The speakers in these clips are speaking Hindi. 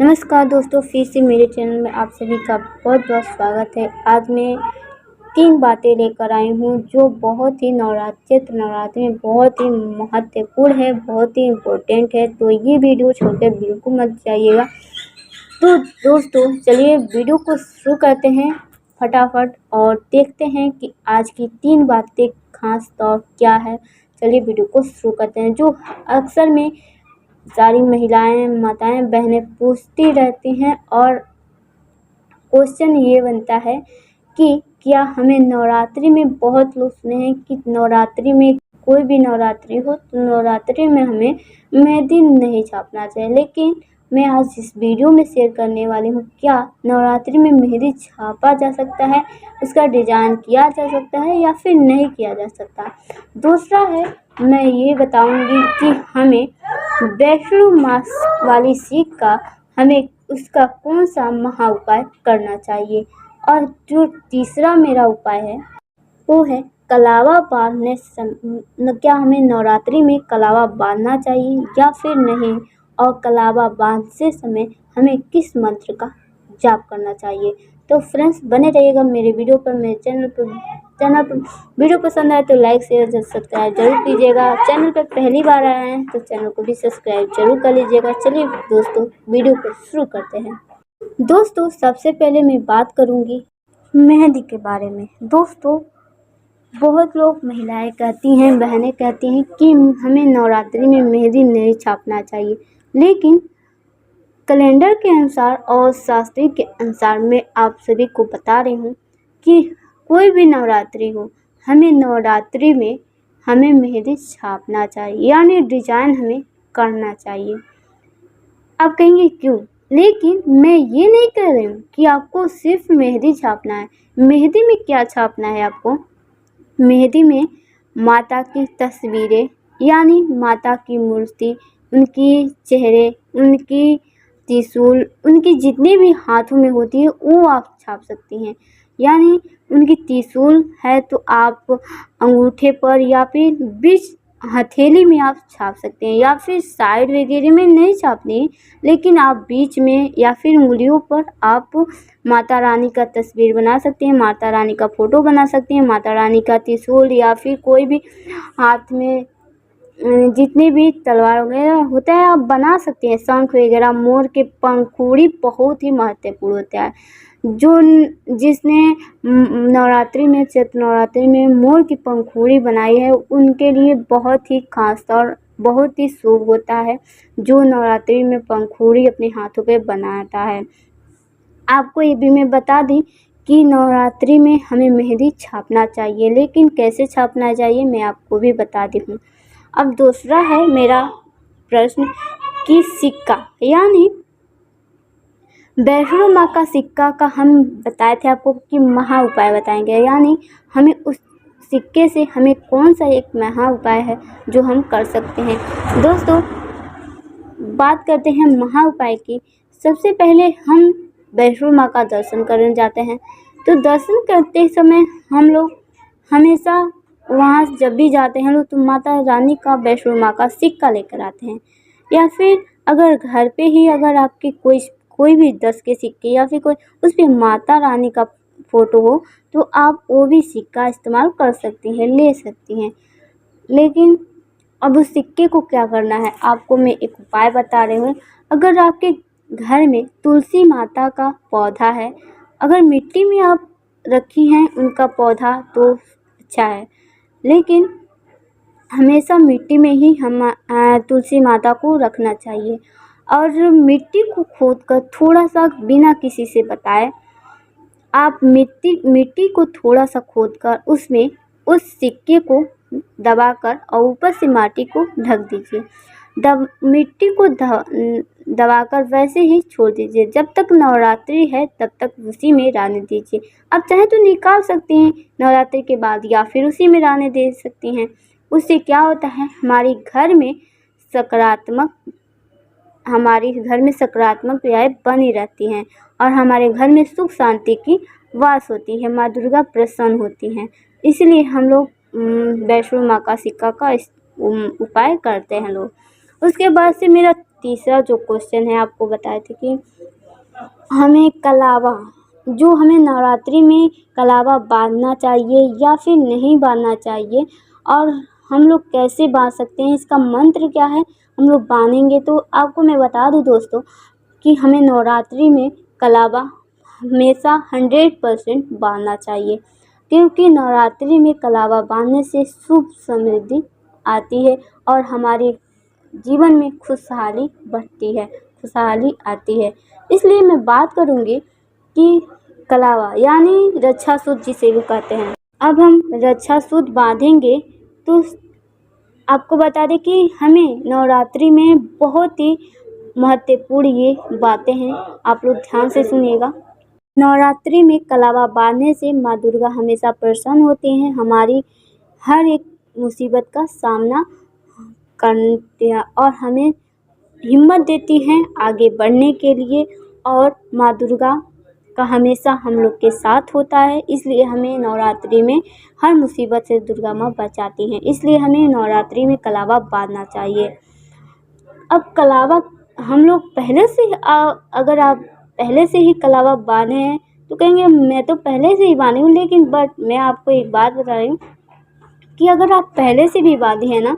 नमस्कार दोस्तों, फिर से मेरे चैनल में आप सभी का बहुत बहुत स्वागत है। आज मैं 3 बातें लेकर आई हूँ जो बहुत ही नवरात्रि में बहुत ही महत्वपूर्ण है, बहुत ही इम्पोर्टेंट है। तो ये वीडियो छोड़कर बिल्कुल मत जाइएगा। तो दोस्तों चलिए वीडियो को शुरू करते हैं फटाफट और देखते हैं कि आज की 3 बातें खास तौर क्या है। चलिए वीडियो को शुरू करते हैं। जो अक्सर में सारी महिलाएं, माताएं, बहनें पूछती रहती हैं और क्वेश्चन ये बनता है कि क्या हमें नवरात्रि में, बहुत लोग सुने हैं कि नवरात्रि में, कोई भी नवरात्रि हो तो नवरात्रि में हमें मेहंदी नहीं छापना चाहिए। लेकिन मैं आज इस वीडियो में शेयर करने वाली हूँ, क्या नवरात्रि में मेहंदी छापा जा सकता है, उसका डिज़ाइन किया जा सकता है या फिर नहीं किया जा सकता। दूसरा है, मैं ये बताऊंगी कि हमें वैष्णो मास वाली सीख का हमें उसका कौन सा महा उपाय करना चाहिए। और जो तीसरा मेरा उपाय है वो है कलावा बांधने क्या हमें नवरात्रि में कलावा बांधना चाहिए या फिर नहीं, और कलावा बांधते समय हमें किस मंत्र का जाप करना चाहिए। तो फ्रेंड्स बने रहिएगा मेरे वीडियो पर। मेरे चैनल पर वीडियो पसंद आए तो लाइक शेयर सब्सक्राइब जरूर कीजिएगा। चैनल पर पहली बार आए हैं तो चैनल को भी सब्सक्राइब जरूर कर लीजिएगा। चलिए दोस्तों वीडियो को शुरू करते हैं। दोस्तों सबसे पहले मैं बात करूंगी मेहंदी के बारे में। दोस्तों बहुत लोग महिलाएं कहती हैं, बहनें कहती हैं कि हमें नवरात्रि में मेहंदी नहीं छापना चाहिए, लेकिन कैलेंडर के अनुसार और शास्त्री के अनुसार मैं आप सभी को बता रही हूँ कि कोई भी नवरात्रि हो, हमें नवरात्रि में हमें मेहंदी छापना चाहिए, यानी डिजाइन हमें करना चाहिए। आप कहेंगे क्यों, लेकिन मैं ये नहीं कह रही हूँ कि आपको सिर्फ मेहंदी छापना है। मेहंदी में क्या छापना है आपको? मेहंदी में माता की तस्वीरें, यानी माता की मूर्ति, उनकी चेहरे, उनकी त्रिशूल, उनकी जितनी भी हाथों में होती है वो आप छाप सकती हैं। यानी उनकी त्रिशूल है तो आप अंगूठे पर या फिर बीच हथेली में आप छाप सकते हैं, या फिर साइड वगैरह में नहीं छापनी, लेकिन आप बीच में या फिर उंगलियों पर आप माता रानी का तस्वीर बना सकते हैं, माता रानी का फ़ोटो बना सकते हैं, माता रानी का त्रिशूल या फिर कोई भी हाथ में जितने भी तलवार वगैरह होता है आप बना सकते हैं। शंख वगैरह, मोर के पंखुड़ी बहुत ही महत्वपूर्ण होता है। जो जिसने नवरात्रि में, चैत्र नवरात्रि में मोर की पंखुड़ी बनाई है उनके लिए बहुत ही खास और बहुत ही शुभ होता है जो नवरात्रि में पंखुड़ी अपने हाथों पे बनाता है। आपको ये भी मैं बता दी कि नवरात्रि में हमें मेहंदी छापना चाहिए, लेकिन कैसे छापना चाहिए मैं आपको भी बता दी हूँ। अब दूसरा है मेरा प्रश्न कि सिक्का, यानी वैष्णो माँ का सिक्का का हम बताए थे आपको कि महा उपाय बताएंगे, यानी हमें उस सिक्के से हमें कौन सा एक महा उपाय है जो हम कर सकते हैं। दोस्तों बात करते हैं महा उपाय की। सबसे पहले हम वैष्णो माँ का दर्शन करने जाते हैं, तो दर्शन करते समय हम लोग हमेशा वहाँ जब भी जाते हैं लोग तो माता रानी का, वैष्णो माँ का सिक्का लेकर आते हैं। या फिर अगर घर पे ही अगर आपके कोई भी 10 के सिक्के या फिर कोई उस पर माता रानी का फ़ोटो हो तो आप वो भी सिक्का इस्तेमाल कर सकती हैं, ले सकती हैं। लेकिन अब उस सिक्के को क्या करना है आपको मैं एक उपाय बता रही हूँ। अगर आपके घर में तुलसी माता का पौधा है, अगर मिट्टी में आप रखी हैं उनका पौधा तो अच्छा है, लेकिन हमेशा मिट्टी में ही हम तुलसी माता को रखना चाहिए। और मिट्टी को खोदकर थोड़ा सा, बिना किसी से बताए, आप मिट्टी को थोड़ा सा खोदकर उसमें उस सिक्के को दबाकर और ऊपर से माटी को ढक दीजिए। मिट्टी को दबाकर वैसे ही छोड़ दीजिए। जब तक नवरात्रि है तब तक उसी में रहने दीजिए। आप चाहे तो निकाल सकते हैं नवरात्रि के बाद या फिर उसी में रहने दे सकती हैं। उससे क्या होता है, हमारे घर में सकारात्मक क्रियाएं बनी रहती हैं और हमारे घर में सुख शांति की वास होती है, माँ दुर्गा प्रसन्न होती हैं। इसलिए हम लोग वैष्णो माँ का सिक्का का उपाय करते हैं लोग। उसके बाद से मेरा तीसरा जो क्वेश्चन है आपको बताए थे कि हमें कलावा जो हमें नवरात्रि में कलावा बांधना चाहिए या फिर नहीं बांधना चाहिए, और हम लोग कैसे बांध सकते हैं, इसका मंत्र क्या है हम लोग बांधेंगे। तो आपको मैं बता दूं दोस्तों कि हमें नवरात्रि में कलावा हमेशा 100% बांधना चाहिए, क्योंकि नवरात्रि में कलावा बांधने से सुख समृद्धि आती है और हमारे जीवन में खुशहाली बढ़ती है, खुशहाली आती है। इसलिए मैं बात करूँगी कि कलावा यानी रक्षा सूत्र जिसे भी कहते हैं। अब हम रक्षा सूत्र बांधेंगे तो आपको बता दें कि हमें नवरात्रि में बहुत ही महत्वपूर्ण ये बातें हैं, आप लोग ध्यान से सुनिएगा। नवरात्रि में कलावा बांधने से माँ दुर्गा हमेशा प्रसन्न होती हैं, हमारी हर एक मुसीबत का सामना करते हैं और हमें हिम्मत देती हैं आगे बढ़ने के लिए, और माँ दुर्गा का हमेशा हम लोग के साथ होता है। इसलिए हमें नवरात्रि में हर मुसीबत से दुर्गा माँ बचाती हैं, इसलिए हमें नवरात्रि में कलावा बांधना चाहिए। अब कलावा हम लोग पहले से अगर आप पहले से ही कलावा बांधे हैं तो कहेंगे मैं तो पहले से ही बांधी हूँ, लेकिन बट मैं आपको एक बात बता रही हूँ कि अगर आप पहले से भी बांधे हैं ना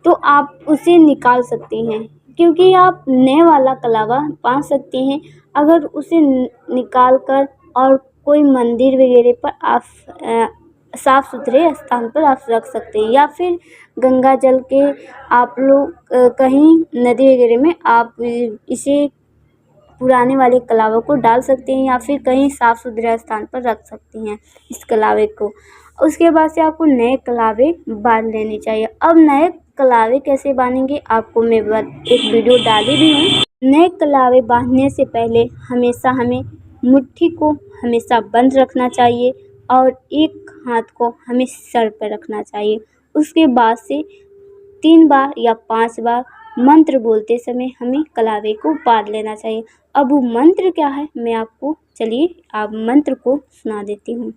तो आप उसे निकाल सकती हैं, क्योंकि आप नए वाला कलावा बांध सकती हैं। अगर उसे निकाल कर और कोई मंदिर वगैरह पर आप साफ़ सुथरे स्थान पर आप रख सकते हैं, या फिर गंगा जल के आप लोग कहीं नदी वगैरह में आप इसे पुराने वाले कलावे को डाल सकते हैं, या फिर कहीं साफ़ सुथरे स्थान पर रख सकती हैं इस कलावे को। उसके बाद से आपको नए कलावे बांध लेने चाहिए। अब नए कलावे कैसे बांधेंगे आपको मैं एक वीडियो डाली भी हूँ। नए कलावे बांधने से पहले हमेशा हमें मुट्ठी को हमेशा बंद रखना चाहिए और एक हाथ को हमें सर पर रखना चाहिए। उसके बाद से 3 बार या 5 बार मंत्र बोलते समय हमें कलावे को बांध लेना चाहिए। अब वो मंत्र क्या है मैं आपको चलिए आप मंत्र को सुना देती हूँ।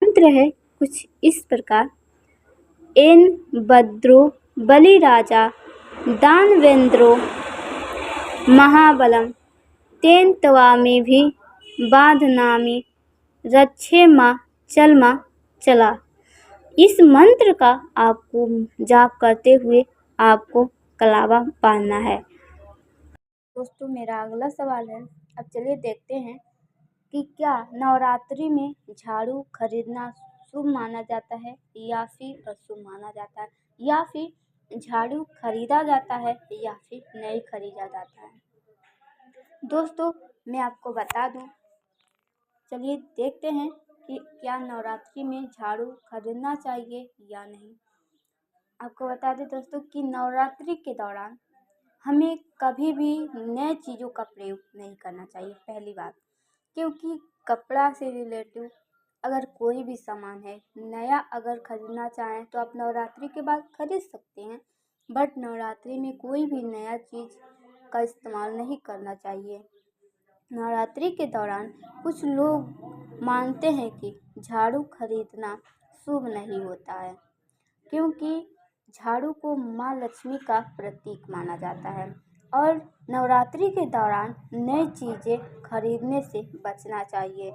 मंत्र है कुछ इस प्रकार, एन भद्रो बलिराजा दानवेंद्रो महाबलम तेन तवामी भी बाधनामी रक्षे माँ चलमा चला। इस मंत्र का आपको जाप करते हुए आपको कलावा बांधना है। दोस्तों मेरा अगला सवाल है, अब चलिए देखते हैं कि क्या नवरात्रि में झाड़ू खरीदना शुभ माना जाता है या फिर अशुभ माना जाता है, या फिर झाड़ू खरीदा जाता है या फिर नहीं खरीदा जाता है। दोस्तों मैं आपको बता दूं, चलिए देखते हैं कि क्या नवरात्रि में झाड़ू खरीदना चाहिए या नहीं। आपको बता दें दोस्तों कि नवरात्रि के दौरान हमें कभी भी नए चीज़ों का प्रयोग नहीं करना चाहिए, पहली बात, क्योंकि कपड़ा से रिलेटिव अगर कोई भी सामान है नया अगर खरीदना चाहें तो आप नवरात्रि के बाद खरीद सकते हैं, बट नवरात्रि में कोई भी नया चीज़ का इस्तेमाल नहीं करना चाहिए। नवरात्रि के दौरान कुछ लोग मानते हैं कि झाड़ू खरीदना शुभ नहीं होता है, क्योंकि झाड़ू को माँ लक्ष्मी का प्रतीक माना जाता है और नवरात्रि के दौरान नई चीज़ें खरीदने से बचना चाहिए।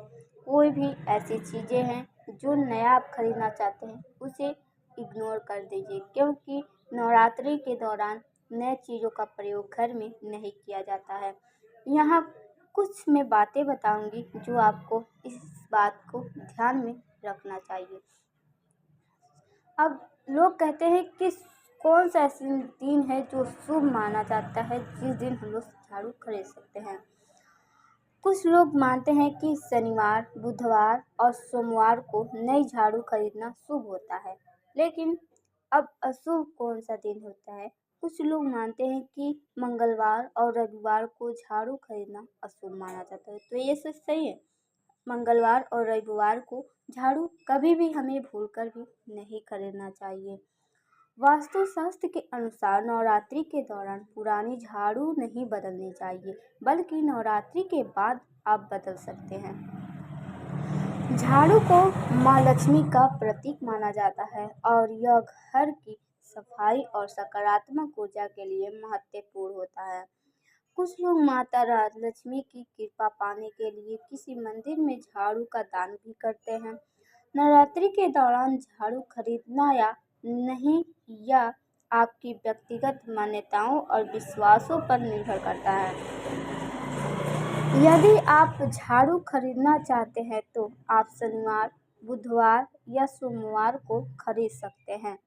कोई भी ऐसी चीज़ें हैं जो नया आप खरीदना चाहते हैं उसे इग्नोर कर दीजिए, क्योंकि नवरात्रि के दौरान नए चीज़ों का प्रयोग घर में नहीं किया जाता है। यहाँ कुछ मैं बातें बताऊंगी जो आपको इस बात को ध्यान में रखना चाहिए। अब लोग कहते हैं कि कौन सा ऐसी दिन है जो शुभ माना जाता है जिस दिन हम लोग झाड़ू खरीद सकते हैं। कुछ लोग मानते हैं कि शनिवार, बुधवार और सोमवार को नई झाड़ू खरीदना शुभ होता है, लेकिन अब अशुभ कौन सा दिन होता है। कुछ लोग मानते हैं कि मंगलवार और रविवार को झाड़ू खरीदना अशुभ माना जाता है, तो ये सच सही है। मंगलवार और रविवार को झाड़ू कभी भी हमें भूलकर भी नहीं खरीदना चाहिए। वास्तुशास्त्र के अनुसार नवरात्रि के दौरान पुरानी झाड़ू नहीं बदलनी चाहिए, बल्कि नवरात्रि के बाद आप बदल सकते हैं। झाड़ू को माँ लक्ष्मी का प्रतीक माना जाता है और यह घर की सफाई और सकारात्मक ऊर्जा के लिए महत्वपूर्ण होता है। कुछ लोग माता लक्ष्मी की कृपा पाने के लिए किसी मंदिर में झाड़ू का दान भी करते हैं। नवरात्रि के दौरान झाड़ू खरीदना या नहीं यह आपकी व्यक्तिगत मान्यताओं और विश्वासों पर निर्भर करता है। यदि आप झाड़ू खरीदना चाहते हैं तो आप शनिवार, बुधवार या सोमवार को खरीद सकते हैं,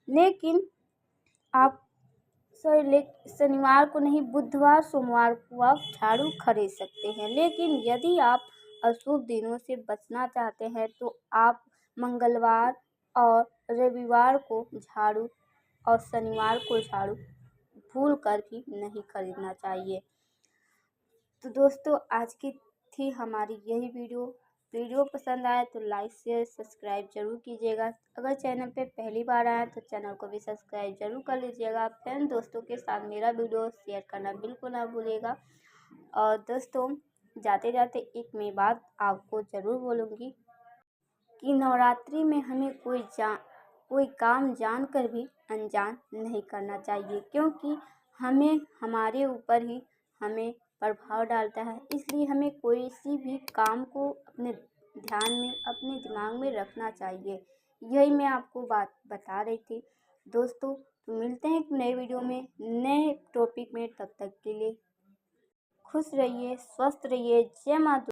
लेकिन आप शनिवार को नहीं, बुधवार सोमवार को आप झाड़ू खरीद सकते हैं। लेकिन यदि आप अशुभ दिनों से बचना चाहते हैं तो आप मंगलवार और रविवार को झाड़ू और शनिवार को झाड़ू भूल कर भी नहीं खरीदना चाहिए। तो दोस्तों, आज की थी हमारी यही वीडियो पसंद आया तो लाइक शेयर सब्सक्राइब जरूर कीजिएगा। अगर चैनल पे पहली बार आए तो चैनल को भी सब्सक्राइब जरूर कर लीजिएगा। फ्रेंड दोस्तों के साथ मेरा वीडियो शेयर करना बिल्कुल ना भूलिएगा। और दोस्तों, जाते जाते एक मैं बात आपको ज़रूर बोलूँगी कि नवरात्रि में हमें कोई काम जानकर भी अनजान नहीं करना चाहिए, क्योंकि हमें हमारे ऊपर ही हमें प्रभाव डालता है। इसलिए हमें कोई सी भी काम को अपने ध्यान में, अपने दिमाग में रखना चाहिए। यही मैं आपको बात बता रही थी दोस्तों। तो मिलते हैं एक नए वीडियो में, नए टॉपिक में। तब तक के लिए खुश रहिए, स्वस्थ रहिए। जय माता।